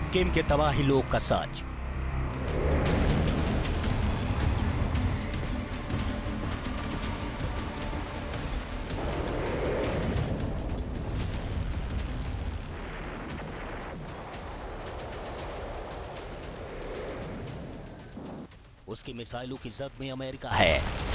किम के तबाही लोग का सच। उसकी मिसाइलों की जद में अमेरिका है।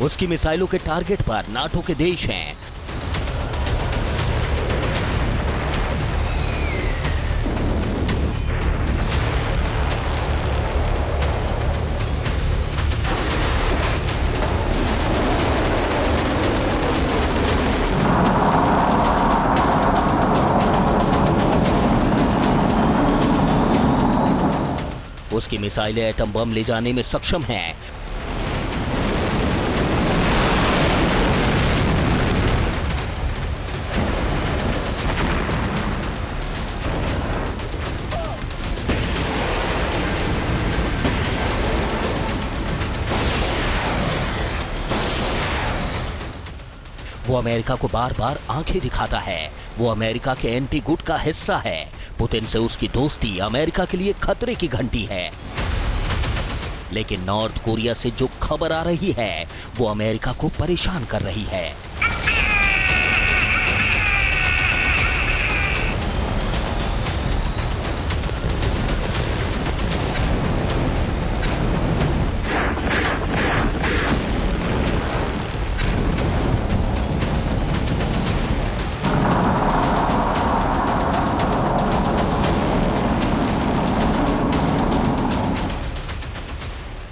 उसकी मिसाइलों के टारगेट पर नाटो के देश हैं। उसकी मिसाइलें एटम बम ले जाने में सक्षम हैं। वो अमेरिका को बार बार आंखें दिखाता है। वो अमेरिका के एंटी गुट का हिस्सा है। पुतिन से उसकी दोस्ती अमेरिका के लिए खतरे की घंटी है। लेकिन नॉर्थ कोरिया से जो खबर आ रही है वो अमेरिका को परेशान कर रही है।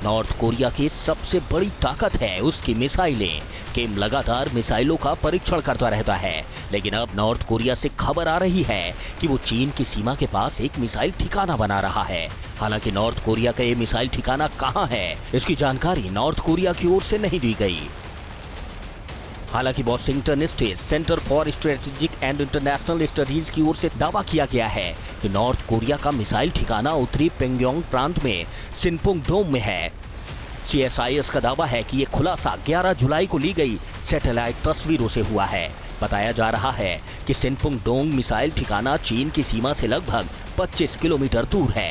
नॉर्थ कोरिया की सबसे बड़ी ताकत है उसकी मिसाइलें। किम लगातार मिसाइलों का परीक्षण करता रहता है, लेकिन अब नॉर्थ कोरिया से खबर आ रही है कि वो चीन की सीमा के पास एक मिसाइल ठिकाना बना रहा है। हालांकि नॉर्थ कोरिया का ये मिसाइल ठिकाना कहां है, इसकी जानकारी नॉर्थ कोरिया की ओर से नहीं दी गई। हालांकि Washington state centre for strategic and international studies की ओर से दावा किया गया है कि नॉर्थ कोरिया का मिसाइल ठिकाना उत्तरी प्योंगयांग प्रांत में सिनपुंग डोम में है। CSIS का दावा है कि ये खुलासा 11 जुलाई को ली गई सैटेलाइट तस्वीरों से हुआ है। बताया जा रहा है कि सिनपुंग डोंग मिसाइल ठिकाना चीन की सीमा से लगभग 25 किलोमीटर दूर है।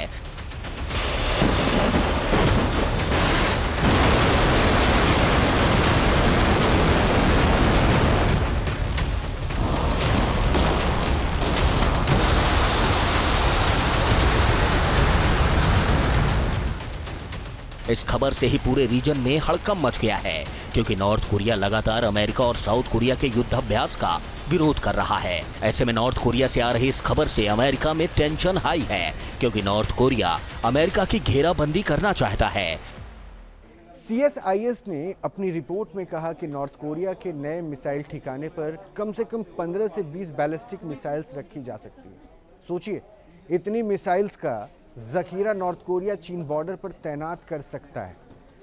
इस खबर से ही पूरे रीजन में हड़कंप मच गया है, क्योंकि नॉर्थ कोरिया लगातार अमेरिका और साउथ कोरिया के युद्धाभ्यास का विरोध कर रहा है। ऐसे में नॉर्थ कोरिया से आ रही इस खबर से अमेरिका में टेंशन हाई है, क्योंकि नॉर्थ कोरिया अमेरिका की घेराबंदी करना चाहता है। CSIS ने अपनी रिपोर्ट में कहा कि नॉर्थ कोरिया के नए मिसाइल ठिकाने पर कम से कम 15 से 20 बैलिस्टिक मिसाइल्स रखी जा सकती है। सोचिए, इतनी मिसाइल्स का जखीरा नॉर्थ कोरिया चीन बॉर्डर पर तैनात कर सकता है।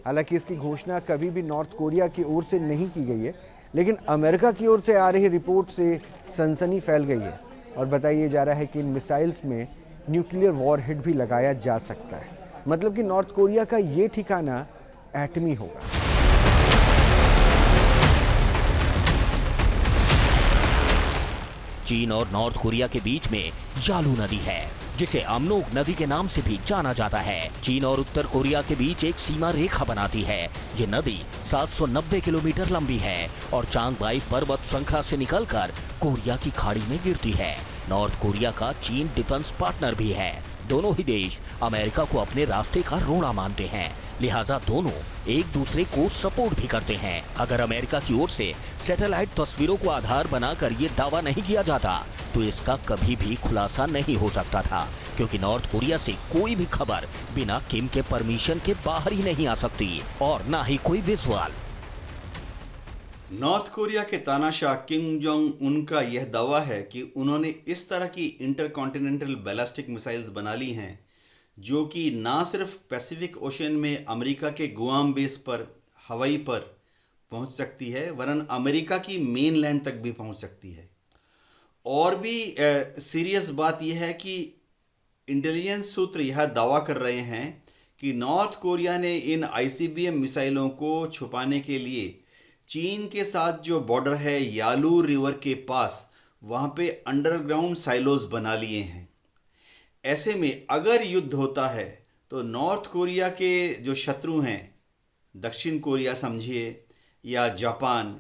हालांकि इसकी घोषणा कभी भी नॉर्थ कोरिया की ओर से नहीं की गई है, लेकिन अमेरिका की ओर से आ रही रिपोर्ट से सनसनी फैल गई है और बताया जा रहा है कि इन मिसाइल्स में न्यूक्लियर वॉरहेड भी लगाया जा सकता है। मतलब कि नॉर्थ कोरिया का ये ठिकाना एटमी होगा। चीन और नॉर्थ कोरिया के बीच में यालू नदी है, जिसे अमनोक नदी के नाम से भी जाना जाता है। चीन और उत्तर कोरिया के बीच एक सीमा रेखा बनाती है। ये नदी 790 किलोमीटर लंबी है और चांगबाई पर्वत श्रृंखला से निकलकर कोरिया की खाड़ी में गिरती है। नॉर्थ कोरिया का चीन डिफेंस पार्टनर भी है। दोनों ही देश अमेरिका को अपने रास्ते का रोड़ा मानते हैं, लिहाजा दोनों एक दूसरे को सपोर्ट भी करते हैं। अगर अमेरिका की ओर से सैटेलाइट तस्वीरों को आधार बनाकर ये दावा नहीं किया जाता तो इसका कभी भी खुलासा नहीं हो सकता था, क्योंकि नॉर्थ कोरिया से कोई भी खबर बिना किम के परमिशन के बाहर ही नहीं आ सकती और ना ही कोई विजुअल। नॉर्थ कोरिया के तानाशाह किम जोंग उन का यह दावा है कि उन्होंने इस तरह की इंटरकॉन्टिनेंटल बैलिस्टिक मिसाइल्स बना ली हैं जो कि ना सिर्फ पैसिफिक ओशन में अमेरिका के गुआम बेस पर हवाई पर पहुंच सकती है, वरन अमेरिका की मेन लैंड तक भी पहुंच सकती है। और भी सीरियस बात यह है कि इंटेलिजेंस सूत्र यह दावा कर रहे हैं कि नॉर्थ कोरिया ने इन आईसीबीएम मिसाइलों को छुपाने के लिए चीन के साथ जो बॉर्डर है यालू रिवर के पास, वहाँ पे अंडरग्राउंड साइलोज बना लिए हैं। ऐसे में अगर युद्ध होता है तो नॉर्थ कोरिया के जो शत्रु हैं, दक्षिण कोरिया समझिए या जापान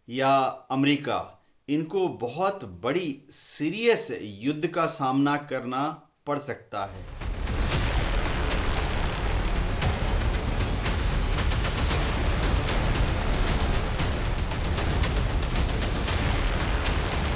या अमेरिका, इनको बहुत बड़ी सीरियस युद्ध का सामना करना पड़ सकता है।